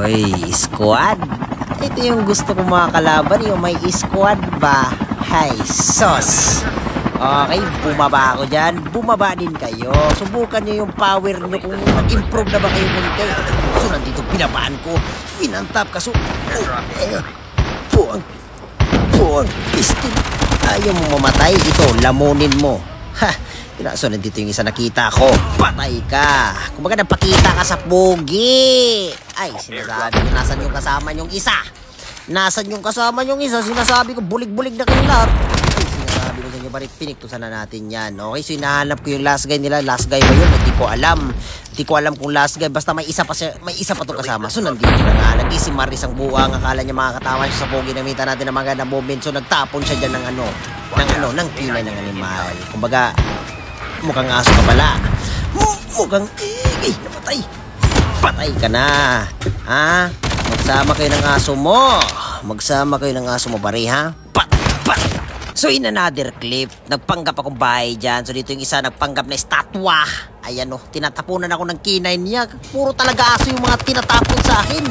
Hoy, squad. Ito yung gusto kong mga kalaban, yung may squad ba? Hay, sos. Okay, bumaba ako dyan. Bumaba din kayo. Subukan nyo yung power nyo kung nag-improve na ba kayo munti. So, nandito binabaan ko. Pinantap ka. So, buwang, pistin. Ayaw mo mamatay. Ito, lamunin mo. Ha! So, nandito yung isa nakita ko. Patay ka. Kumbaga napakita ka sa pogi. Ay, sinasabi ko, nasan yung kasama yung isa? Nasan yung kasama yung isa? Sinasabi ko, bulig-bulig na kayo lahat. Ay, sinasabi ko sa inyo, barit piniktusan na natin yan. Okay, so hinahanap ko yung last guy nila. Last guy ba yun? Hindi ko alam. Hindi ko alam kung last guy. Basta may isa pa itong kasama. So, nandito na nga. Lagi si Maris ang buwang. Akala niya makakatawan siya sa pogi. Namita natin ng magandang moment. So, nagtapon siya dyan ng kinay ng animal. Kumbaga, mukhang aso ka pala. Mukhang napatay. Patay ka na. Ha? Magsama kayo ng aso mo. Magsama kayo ng aso mo, pare, ha? Pat! So, in another clip, nagpanggap akong bahay dyan. So, dito yung isa nagpanggap na estatwa. Ayan, tinatapunan ako ng kinay niya. Puro talaga aso yung mga tinatapon sa akin.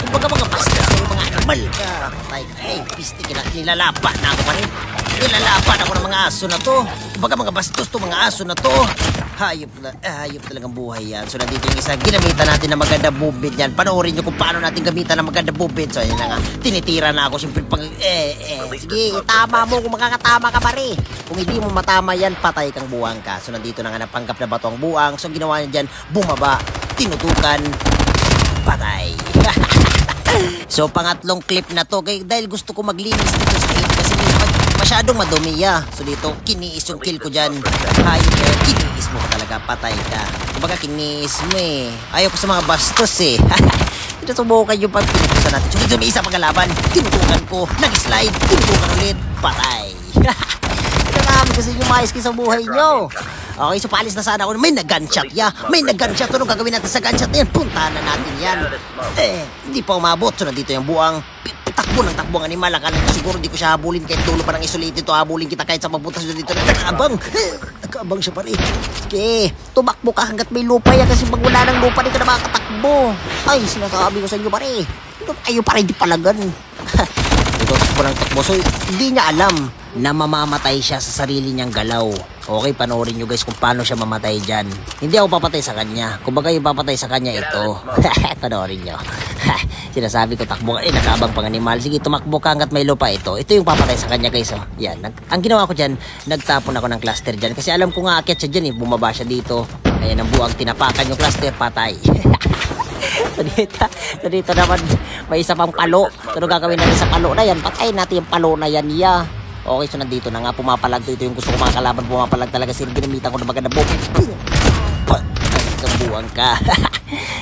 Kumbaga mga basta sa mga animal ka. Patay ka. Hey, pistik na. Nilalapan na ako pa rin. Nilalapan ako ng mga aso na to. Kumbaga mga bastos to mga aso na to. Hayop talagang buhay yan. So nandito yung isa, ginamitan natin ng maganda movement yan. Panoorin nyo kung paano natin gamitan ng maganda movement. So ayun na nga, tinitira na ako. Siyempre sige, tama mo kung makakatama ka pare. Kung hindi mo matama yan, patay kang buwang ka. So nandito na nga napanggap na bato ang buwang. So ginawa niya dyan, bumaba, tinutukan, patay. So pangatlong clip na to, dahil gusto ko maglinis dito sa hit kasi masyadong madumi ya. So dito, kiniis yung kill ko dyan. Kiniis mo ka talaga, patay ka. Kumbaga kiniis mo eh. Ayaw ko sa mga bastos eh. Subukan yung pagpinitusan natin. So dito may isa pagkalaban, tinutukan ko, nag-slide, tinutukan ulit, patay. Marami kasi yung mais kayo sa buhay nyo. Okay, so paalis na sana ako. May nag-gunshot ya. May nag-gunshot. Anong gagawin natin sa gunshot na yan? Puntahan na natin yan. Hindi pa umabot. So nandito yung buwang. Takbo ng takbo ang animal. Akala ko siguro di ko siya habulin kahit dulo pa ng isolated to. Habulin kita kahit sa pagpunta siya dito. Nakaabang siya pare. Sige, tumakbo ka hanggat may lupa yan. Kasi pag wala ng lupa, di ka na makakatakbo. Ay, sinasabi ko sa inyo pare. Ayaw pare, di palagan. Ito takbo ng takbo. So hindi niya alam na mamamatay siya sa sarili niyang galaw. Okay, panoorin nyo guys kung paano siya mamatay dyan. Hindi ako papatay sa kanya. Kumbaga yung papatay sa kanya ito. Panoorin nyo. Sinasabi ko takbo ka. Nakabang pang animal. Sige, tumakbo ka hanggat may lupa ito. Ito yung papatay sa kanya guys. Yan. Ang ginawa ko dyan, nagtapon ako ng cluster dyan. Kasi alam ko nga aakyat siya dyan eh. Bumaba siya dito. Ayan ang buwang tinapakan yung cluster. Patay. So dito naman may isa pang palo. So ano gagawin natin sa palo na yan? Patayin natin yung palo na yan. Okay, so nandito na nga, pumapalag to. Ito yung gusto ko mga kalaban, pumapalag talaga. Ginamitan ko na maganda bukit. Kabuang ka.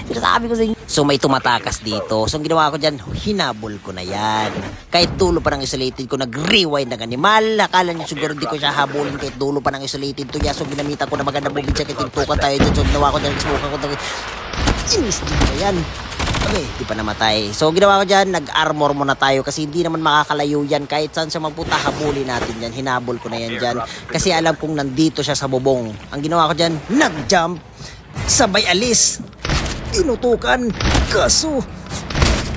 Sinasabi ko sa inyo. So may tumatakas dito. So ang ginawa ko dyan, hinabol ko na yan. Kahit dulo pa ng isolated ko, nag-rewind ng animal. Akala niyo siguro di ko siya habulin kahit dulo pa ng isolated to. So ginamitan ko na maganda bukit siya. Kahit tintukan tayo dyan. So ginawa ko dyan, smoke ko dyan. Inis din na yan. Okay, di pa namatay. So, ginawa ko dyan, nag-armor muna tayo kasi hindi naman makakalayo yan. Kahit saan siya magpunta, habulin natin yan. Hinabol ko na yan dyan. Kasi alam kong nandito siya sa bubong. Ang ginawa ko dyan, nag-jump. Sabay alis. Tinutukan. Kaso,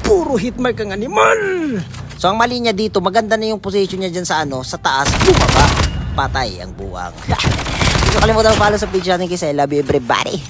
puro hitmark ang animal. So, ang mali niya dito, maganda na yung position niya dyan sa sa taas. Bumaba. Patay ang buwang. Hindi ko kalimutan follow sa page natin kasi I love you everybody.